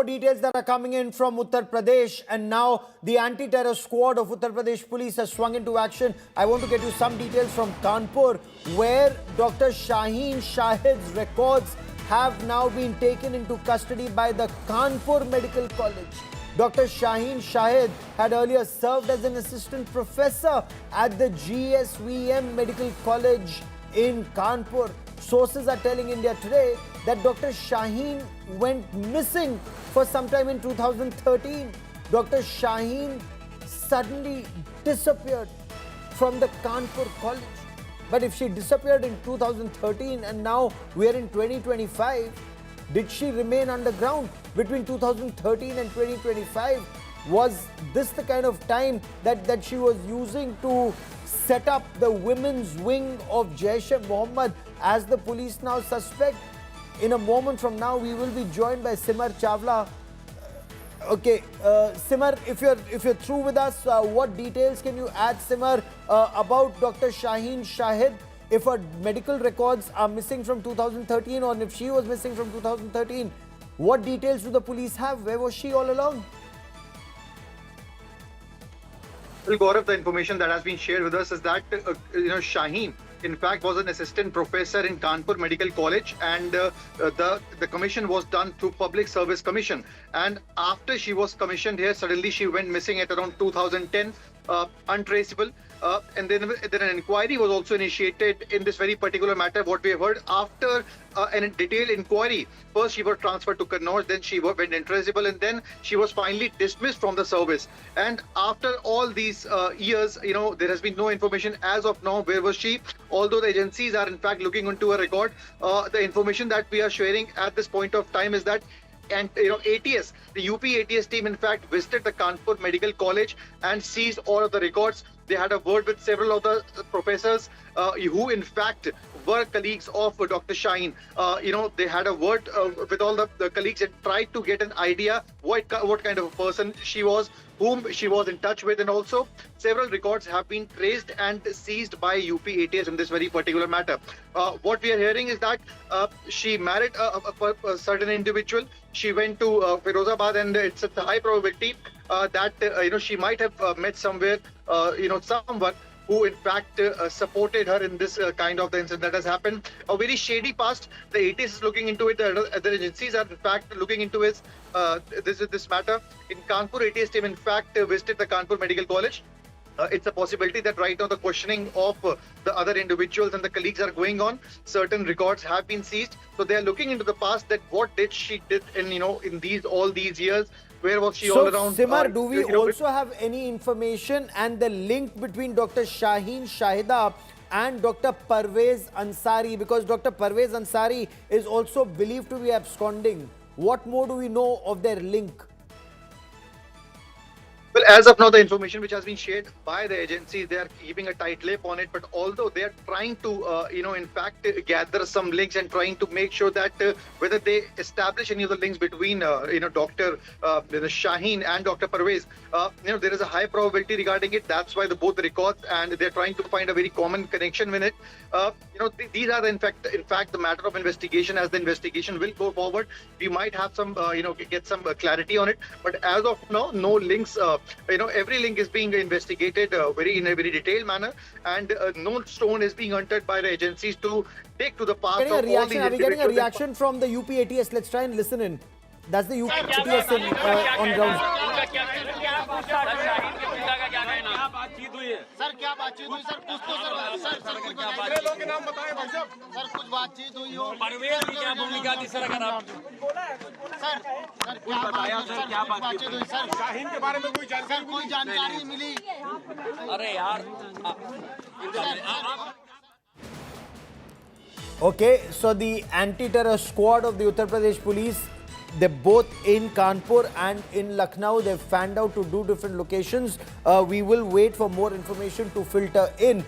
more details that are coming in from Uttar Pradesh, and now the anti-terror squad of Uttar Pradesh police has swung into action. I want to get you some details from Kanpur, where Dr. Shaheen Shahid's records have now been taken into custody by the Kanpur Medical College. Dr. Shaheen Shahid had earlier served as an assistant professor at the GSVM Medical College in Kanpur. Sources are telling India Today that Dr. Shaheen went missing for some time in 2013. Dr. Shaheen suddenly disappeared from the Kanpur College. But if she disappeared in 2013 and now we are in 2025, did she remain underground between 2013 and 2025? Was this the kind of time that she was using to set up the women's wing of Jaish-e-Mohammed, as the police now suspect? In a moment from now, we will be joined by Simar Chawla. Simar, if you're through with us, what details can you add, Simar, about Dr. Shaheen Shahid? If her medical records are missing from 2013, or if she was missing from 2013, what details do the police have? Where was she all along? Well, Gaurav, the information that has been shared with us is that Shaheen, in fact, was an assistant professor in Kanpur Medical College, and the commission was done through Public Service Commission. And after she was commissioned here, suddenly she went missing at around 2010, untraceable. And then an inquiry was also initiated in this very particular matter. What we have heard, after a detailed inquiry, first she was transferred to Kannauj, then she went untraceable, and then she was finally dismissed from the service. And after all these years, there has been no information as of now. Where was she? Although the agencies are in fact looking into a record, the information that we are sharing at this point of time is that, and ATS, the UP ATS team in fact visited the Kanpur Medical College and seized all of the records. They had a word with several of the professors who in fact were colleagues of Dr. Shaheen. They had a word with all the colleagues and tried to get an idea what kind of a person she was, whom she was in touch with, and also several records have been traced and seized by UP ATS in this very particular matter. What we are hearing is that she married a certain individual. She went to Firozabad, and it's a high probability that she might have met somewhere someone who in fact supported her in this kind of the incident that has happened. A very shady past. The ATS is looking into it. The other agencies are in fact looking into this matter. In Kanpur, ATS team in fact visited the Kanpur Medical College. It's a possibility that right now the questioning of the other individuals and the colleagues are going on. Certain records have been seized, so they are looking into the past, that what did she did in all these years. Where was she all around? Simar, do we also have any information and the link between Dr. Shaheen Shahida and Dr. Parvez Ansari? Because Dr. Parvez Ansari is also believed to be absconding. What more do we know of their link? Well, as of now, the information which has been shared by the agencies, they are keeping a tight lip on it. But although they are trying to, in fact, gather some links and trying to make sure that whether they establish any of the links between, Dr. Shaheen and Dr. Parvez, there is a high probability regarding it. That's why both the records, and they're trying to find a very common connection with it. These are in fact the matter of investigation. As the investigation will go forward, we might have some, get some clarity on it. But as of now, no links. Every link is being investigated in a very detailed manner, and no stone is being unturned by the agencies to take to the path of all these. Are we getting a reaction from the UP ATS? Let's try and listen in. That's the UP ATS on ground. Sir क्या बातचीत हुई sir? कुछ तो sir कुछ बताइए। लोगों के नाम बताएं भाई साहब। सर कुछ बातचीत हुई हो? परवेज की क्या भूमिका थी सर? अगर आप सर क्या बताया सर? क्या बातचीत हुई सर? शाहीन के बारे में कोई जानकारी मिली? अरे यार Okay, so the anti-terror squad of the Uttar Pradesh police, they're both in Kanpur and in Lucknow. They've fanned out to do different locations. We will wait for more information to filter in.